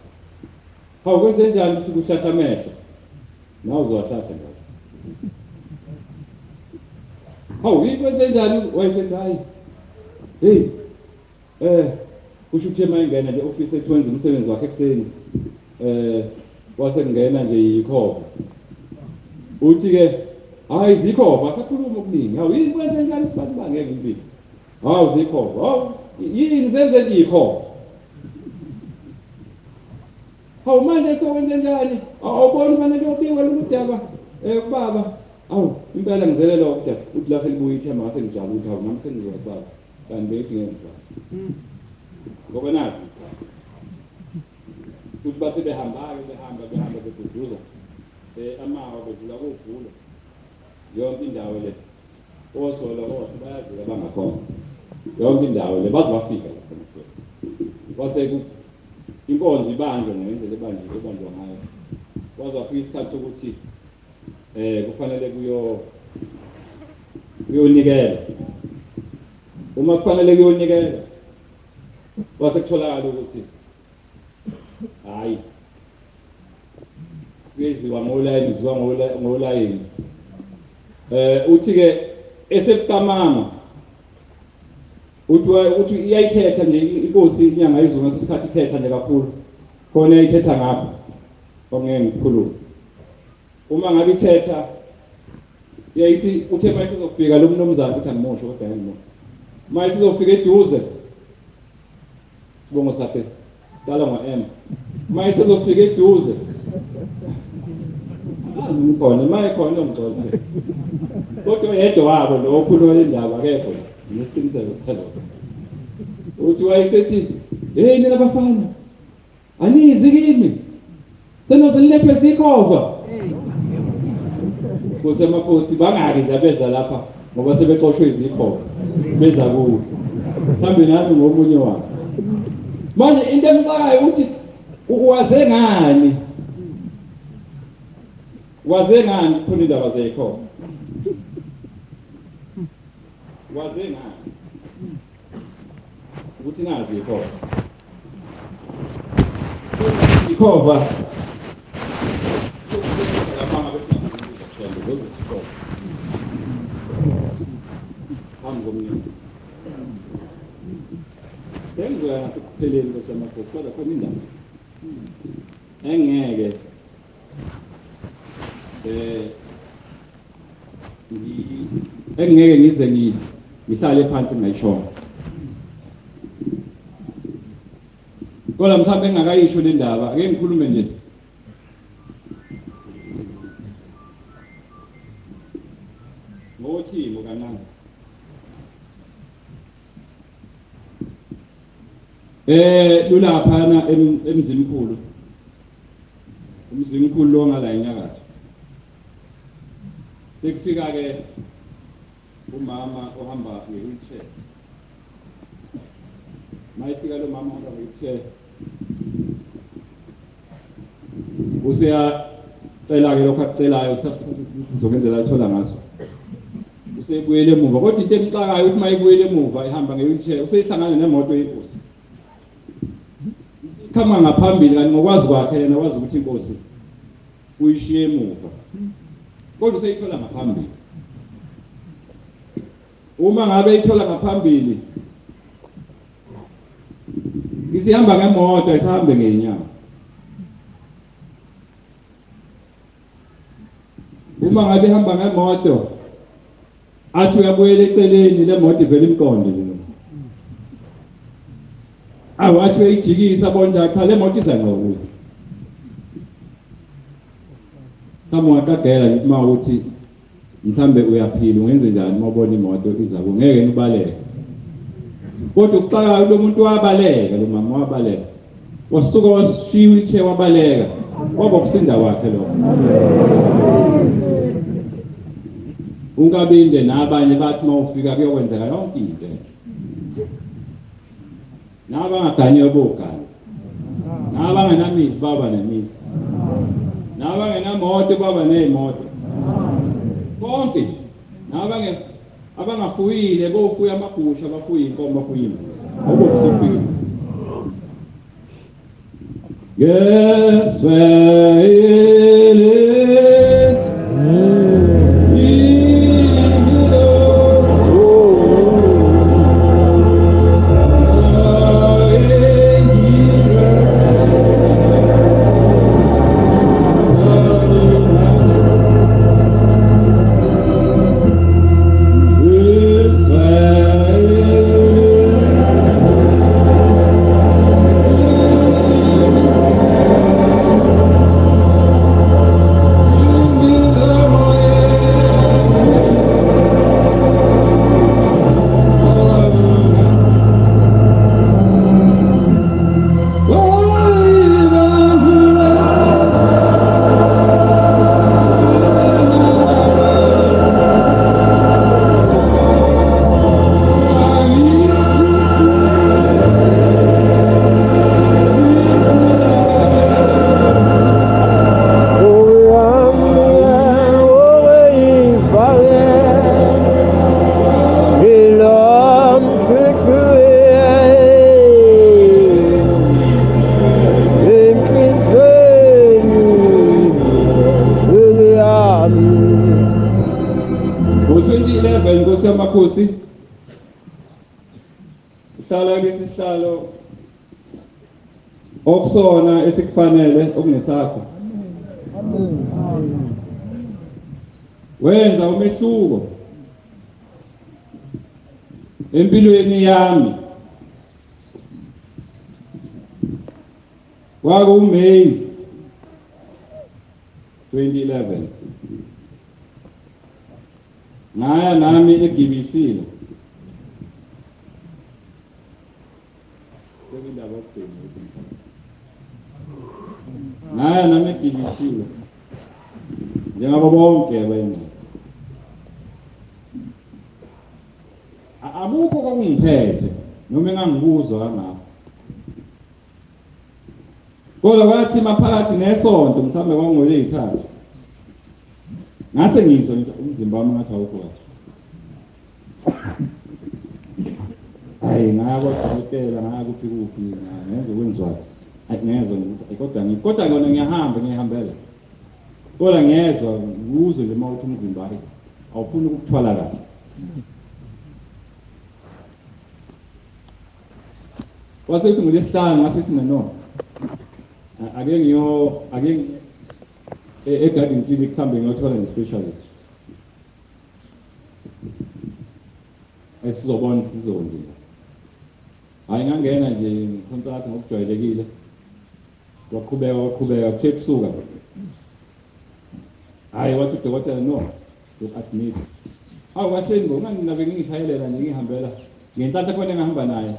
Hawu kwenze njani ufike ushahla amehlo? Nawe uzowashahla ngayo. Hawu ikwenze njani wayesethi hayi hey kusho ukuthi mayingena nje office etwenza umsebenzi wakhe ekseni wasengena nje yikhova. Uthi-ke hayi zikhova asakhuluma okuningi. Hawu yini kwenze njani sibantu bangeke ngimfise? Hawu zikhova. Hawu yini zenze ikhova? Hawu manje sokwenze njani? Awubona fanele uyobikwa lo mdaba kubaba. Awu impela ngizelela ukuthi uthi la selibuya ithemba ngase ngijabule ukuthi hawu nami sengizoxaba kanti beyidinge ngizama. Ngoba nathi ukuthi base behamba beduduza amawa bedlula kovulo yonke indawo le osola kodwa bayazika bangakhona yonke indawo le baze bafika lapha kwase inkonzo ibanjwe ngendlela ebanjwa ngayo kwaze wafika isikhathi sokuthi kufanele kuyonikela. Uma kufanele kuyonikela kwase kutholakala ukuthi hayi kuyeziwa ngolayini kuziwa ngolayini. Uthi-ke esekutamama uthi iyayithetha nje inkosi inyanga izulu ngesikhathi ithetha nje kakhulu khona iyayithetha ngapha ongeke ngikhulume. Uma ngabe ithetha yayisi uthe mase sizofika lo mnomzana ukuthi angimusho kodwa ngiyimo mase sizofika eduze sibongo sakhe qala ngo-M mase sizofika eduze khona maye khona umgcozo kodwa yedwa wabo lo okhuluma indaba akekho nesiqiniseko salokho. Uthi wayesethi hey nina bafana anizi kimi senozilephe zikhova kusemaphosi bangaki zabeza lapha ngoba sebexoshwe izikhova beza kuwo mhlambe nami ngomunye wabo. Manje into emqakayo uthi waze ngani khona indaba zekhova waze ngani ukuthi nazi ikhova lapha ngabe singizisa kushela lezi ikhova hambo komnye sengizoya ngasekupheleni kwesamakhosi kodwa khona indaba engeke engeke ngize ngihlale phansi ngayishona. Kodwa mhlawumbe engakayisho le ndaba ake ngikhulume nje. Ngothimo kancane. Lulaphana emzimkhulu. Umzimkhulu lo ngala enyakatho. Sekufika ke umama ohamba nge-wheelchair. Mayifika lo mama ohamba nge-wheelchair. Useyacela ke lokho akucelayo uzokwenzela ayithola ngaso. Usebuyele emuva kodwa into emxakayo ukuthi mayibuyele emuva ihamba nge-wheelchair useyihlangana nemoto yenkosi. Ikhama ngaphambili kanti ngokwazi kwakhe yena wazi ukuthi inkosi uyishiye emuva. Kodwa useyithola ngaphambili. Uma ngabe ithola ngaphambili isihamba ngemoto isihambe ngeenyawo. Uma ngabe ihamba ngemoto athi uyabuyela eceleni lemoto ivele imqonde nje. Awathi uyijikisa bonja cha lemoto izanqokuya. Samwaqagela ngithi mawuthi mhlambe uyaphila ungenze njani mawubona imoto iza kungeke nibaleke. kodwa ukuqala lo muntu wabaleka, lo mama wabaleka, wasuka washiya wheelchair wabaleka, kwaba ukusinda kwakhe lokho. Ungabinde nabanye bathi mawufika kuyokwenzeka yonke into. Nabangaganywe bogana, nabangenamisi baba nemisi, nabangenamoto baba nemoto, konke nje, abangafuyile bofuya amagusha, bafuye inkomo, bafuye imbuzi, obokusifika. Yes, Makhosi uhlala lesihlalo okusona esikufanele okunesakho. Wenza umehluko empilweni yami. Kwaku May 2011 ngaya nami eGibisile ngaya nami eGibisile njengabo bonke wena abukho kwangiphethe noma engangibuzwa kangaka kodwa kwathi maphakathi nesonto mhlambe kwangolezithathu ngase ngizwe nje umzimba wami ngathi awukho. Hayi ngaya kodokotela ngaya kuphi ngenze kwenziwa. Ngiyezwa kodwa ngona ngiyahambela. Kodwa ngiyezwa nguzwe nje mawuthi umzimba wakhe awufuni ukuthwala kahle. Wasethi ngolesihlanu ngasithi no. Ake eGarden Clinic mhlambe ngiyothola nge-specialist esizobona sizonzima. Hayi ngangena nje ngiconsult ngokujwayelekile waqhubeka kuthe kusuka hayi wathi udokotela no admit awasheni ngonganabe ngishayelela nje ngihambela ngenhlanhla khona ngihamba naye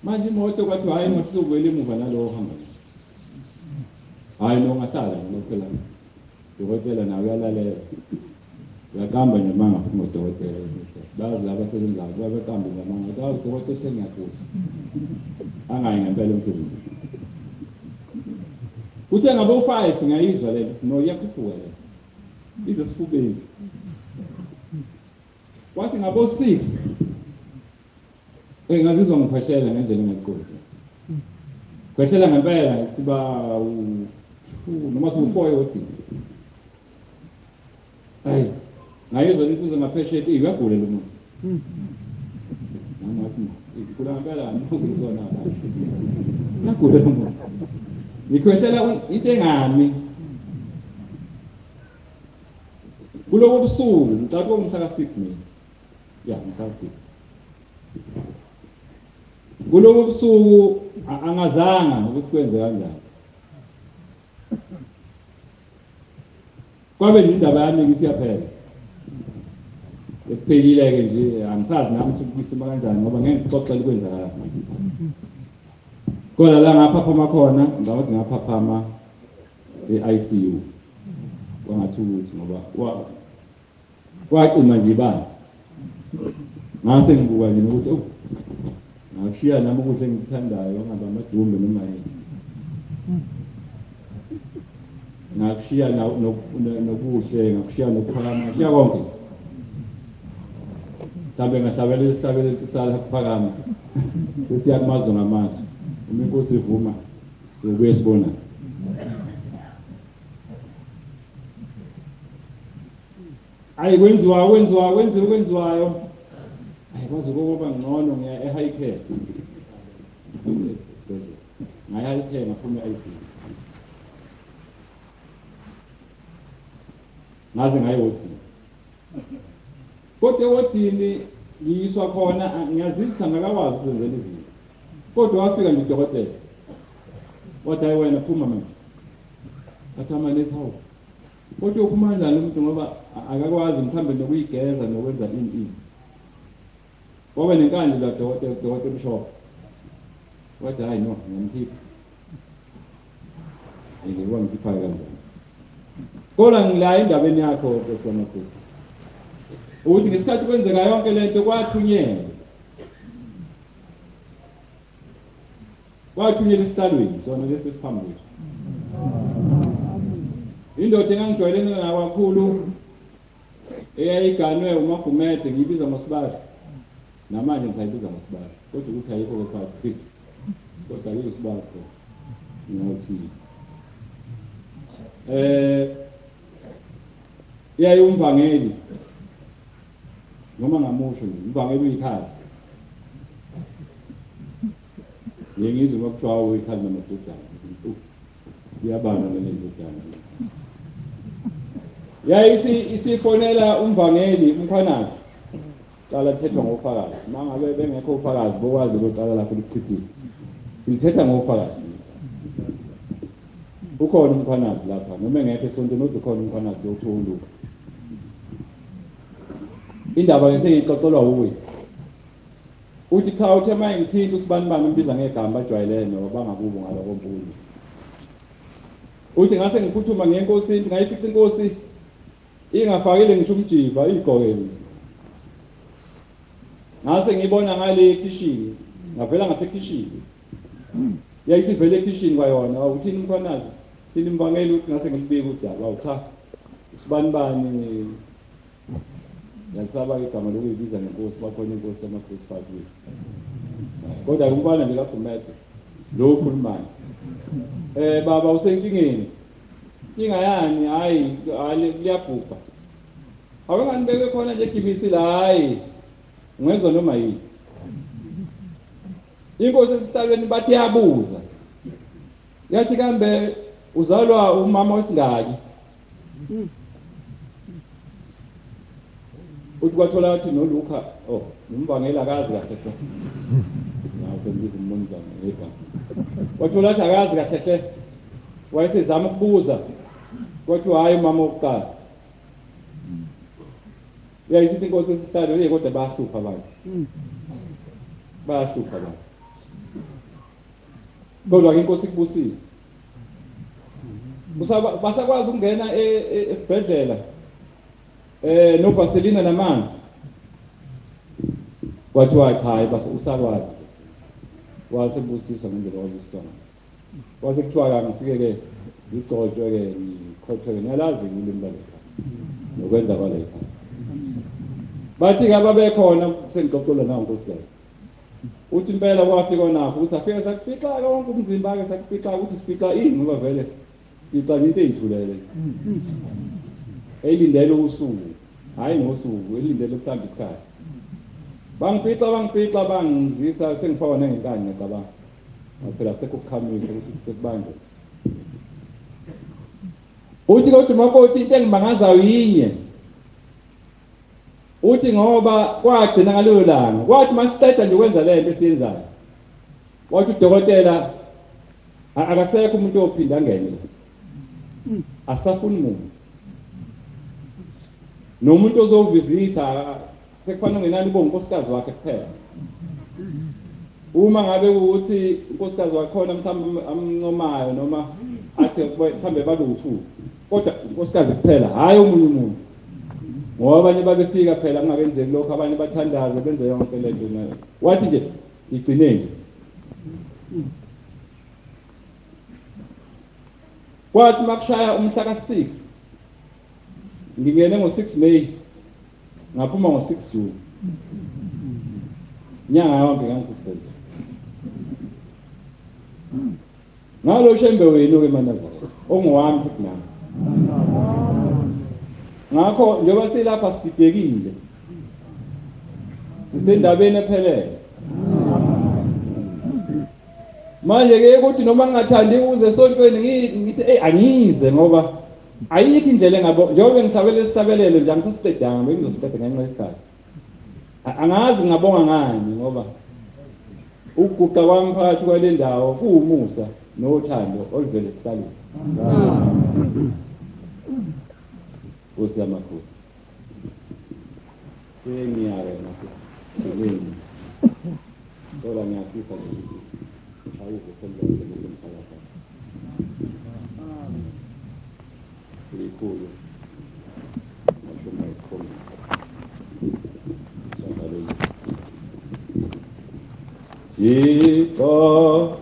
manje imoto kwathi hayi imoto izobuyela emuva nalowo hamba. Hayi nongasala ngophela dokotela nawe uyalalela uyaqamba nemanga futhi ngodokotela bazi laba sebenzayo babeqamba nemanga kwazi dokotela sengiyakhula angayi ngempela emsebenzini kuthe ngabo 5 ngiyizwa lento no iyakhuphuka le ize sifubeni kwathi ngabo 6 ngazizwa ngikhwehlela ngendlela engayiqondi khwehlela ngempela siba noma sibufoye wodi hayi ngayizwa insizwe ngaphesheya uyagula lo muntu ngathi ikula ngempela ngizozona ngagula lo muntu ngikhwehlela into engami kulobo busuku ngicabanga umhla ka6 mina mhla ka6 kulobo busuku angazanga ukuthi kwenze kanjani kwabe indaba yami ngisiyaphela ekuphelile ke nje angisazi nami ukuthi ukwisima kanjani ngoba ngeke ngixoxele kwenzakala kodwa la ngaphaphama khona ngathi ngaphaphama e-ICU kwangathi ukuthi ngoba wacima nje ibani ngase ngibuka nje ukuthi ngakushiya nami ukudla engikuthandayo ngaba amadumbe noma yini ngakushiya nokuhle ngakushiya nokuphakama ngakushiya konke mhlawumbe ngahlabela isihlabelo esisala kuphakama besiya kumazwe ngamazwe uma inkosi ivuma sokubuye sibona ayi kwenziwayo ayikwazi ukuba ngcono ngiya e-high care ngaya high care ngaphuma e-ICU ngaze ngayewodini kodwa ewodini ngiyiswa khona ngiyazizwa ngakwazi ukuzenzela izinto kodwa wafika nje udokotela wathi hayi wena phuma manje athi amanesi hawu kodwa uphuma kanjani umuntu ngoba akakwazi mhlambe nokuyigeza nokwenza ini wabe nenkani la dokotela Bishop wathi hayi no ngiyamkhipha ngeke ngipha kanjani kodwa ngila indabeni yakho kwesona Kristu ukuthi ngesikhathi kwenzeka yonke lento kwathunyelwa esihlalweni sona lesi siphambili indoda engangijwayelene nayo kakhulu eyayiganwe uMagumede ngiyibiza ngoSibasha namanje ngisayibiza ngoSibasha kodwa ukuthi ayikho kwephathi kodwa ayikho Sibasha ngiyawuthi yayumvangeli noma ngamusho umvangeli uyikhaya ngiyizwe makuthiwa uyikhaya namadodana iyabana le ndodana isifonela umvangeli umkhwanazi cala thethwa ngofakazi mangabe bengekho ufakazi bokwazi ukucala lakho lichithile sithetha ngofakazi ukhona umkhwanazi lapha noma engekho esontweni ukhona umkhwanazi yokuthuluka indaba leseyixoxelwa uwe uthi cha uthe manje ngithinta usibanibani umbiza ngegama bajwayelene ngoba bangakubo ngalo kompulo uthi ngase ngiphuthuma ngenkosini ngayifica inkosi ingafakile ngisho umjiva igqokele ngase ngibona ngale kitchen ngavela ngasekitchen yayisivele ekitchen kwayona uthini umkhwanazi thini imbangela ukuthi ngase ngilibika udaba awu cha usibanibani yasaba igama lokuyibiza ngenkosi bakhona inkosi yamakhosi phakathi kodwa umfana nje kaGumede lo ukhulumayo baba usenkingeni inga yani hayi liyabhuka awanganibeke khona nje gibisi la hayi ngezwe noma yini inkosi esihlalweni bathi yabuza yathi kambe uzalwa umama wesingaki uthi kwathola ukuthi noLuka umbangela akazi kahle hle ngasembiza uMnumzane ngegama wathola ukuthi akazi kahle hle wayesezama ukubuza kwathi hayi umama wokuqala yayisithi inkosi esihlalweni kodwa bayahlupha abantu kodwa inkosi ikubusisa basakwazi ukungena esibhedlela noBaselina namanzi kwathiwa cha base usakwazi wasebusiswa ngendlela wabusiswa wase kuthiwa ngifike ke ngicotshwe ke ngikhothwe ke ngiyalazi ulimi lale nokwenza kwale bathi ke ababekhona sengixoxela nawo nkosikazi uthi impela kwafika nakho uthi afike sakufixa konke umzimba ke sakufixa ukuthi sifixa ini ngoba vele sifixa into eyithulele elindele usuku hayi ngosuku elindele ukuhlamba isikhathi bangifixa bangizisa sengifaka ngenkani ngicabanga phela sekukukhamisa ukuthi sekubanje uthi kodwa umakoti into engimangazayo yinye uthi ngoba kwagcina ngalelo langa kwathi masiqeda nje ukwenza lento esiyenzayo wathi udokotela akasekho umuntu ophinda angene asafuni umuntu nomuntu ozovizitha sekufanele ngenani bonkosikazi wakhe kuphela. Uma ngabe ukuthi unkosikazi wakhona mhlawumbe amncomayo noma athi mhlawumbe babe u2 kodwa unkosikazi kuphela hayi omunye umuntu ngoba abanye babefika phela kungakenzeki lokho abanye bathandaza benze yonke lento nayo wathi nje igcine nje kwathi makushaya umhla ka6 ngingene ngo6 May ngaphuma ngo6 June nyanga yonke ngisibhedlela ngalo shembe wenu ke manazareth ongowami futhi nami ngakho njengoba silapha sididekile sisendabeni ephelele manje ke ukuthi noma ngingathandi ukuze esontweni ngithi angize ngoba ayikho indlela engabo njengoba ngisabele isabelelo nje angisastedanga bengizosiphethe ngenxa yesikhathi angazi ngabonga ngani ngoba ukuguqa kwami phakathi kwale ndawo kuwumusa nothando oluvele siqalile Nkosi yamakhosi sengiyawe nasesithekeni kodwa ngiyafisa ukuthi ayike semhlabeni lesemhlaba phansi likhulu mashoma isikhombisa shangaleni Yiko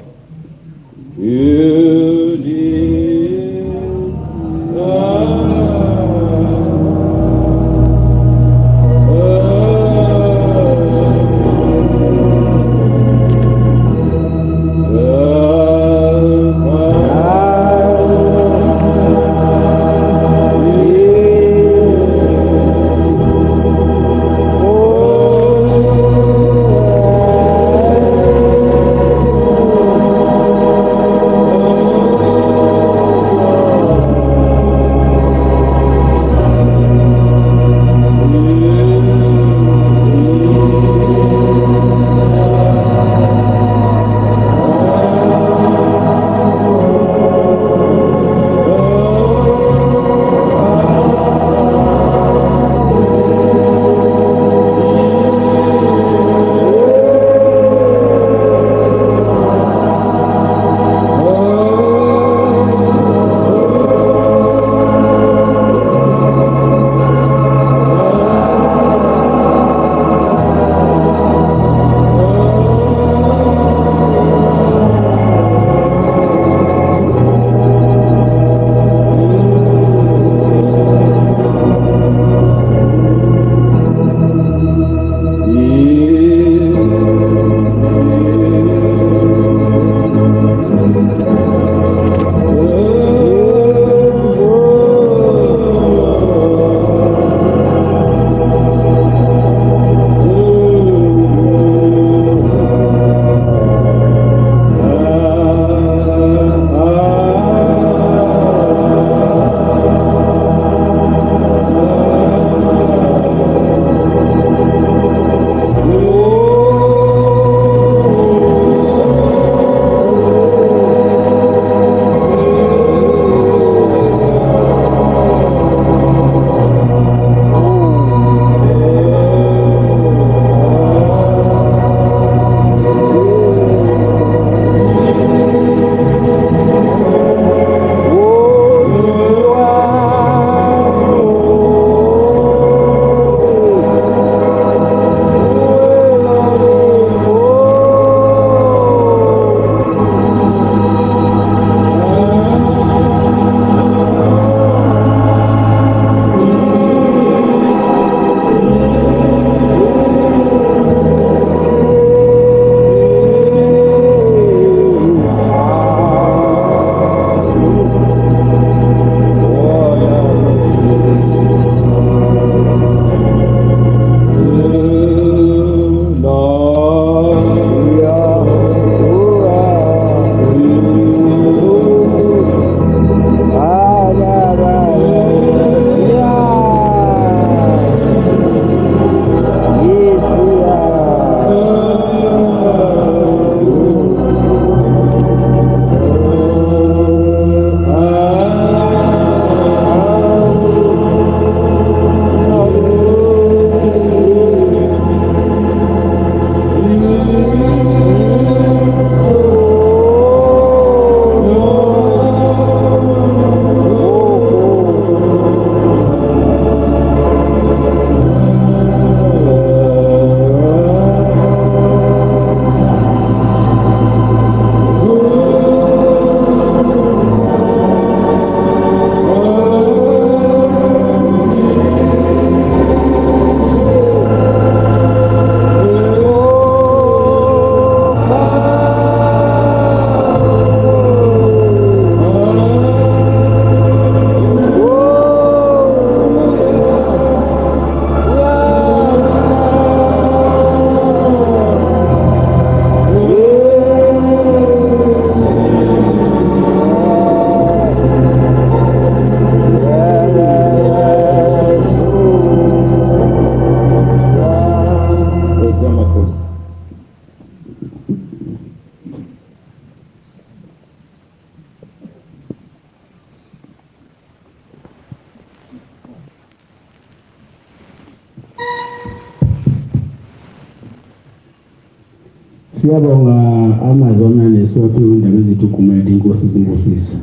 Siyabonga amazwi amnandi esiwaphiwe indaba ezithu kumele inkosi zimbusise.